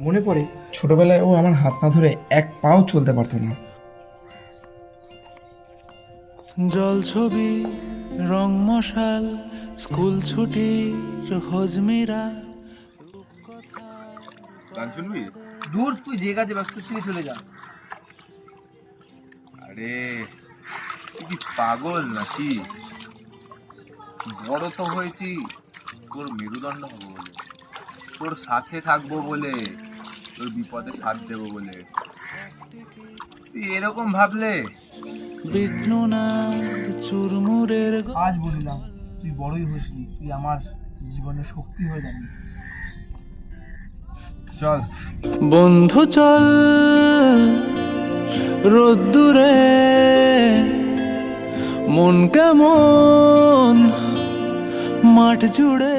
মনে পড়ে ছোটবেলায় ও আমার হাত না ধরে এক পাও চলতে পারতো না। জল ছবি, রং মশাল, স্কুল ছুটির হজমিরা। গান শুনবি? দূর, তুই যে কাজে ব্যস্ত ছিলি চলে যা। আরে তুই কি পাগল নাকি? বড় তো হয়েছি তোর মেরুদণ্ড হবো বলে, তোর সাথে থাকবো বলে, তোর বিপদে সাথ দেবো বলে। তুই এরকম ভাবলে? বিষ্ণু না চুরমুরের আজ বলিলাম, তুই বড়ই হসনি, তুই আমার জীবনের শক্তি হয়ে দাঁড়িয়েছিস। চল বন্ধু চল রোদ্দুরে, মন কেমন মাঠ জুড়ে।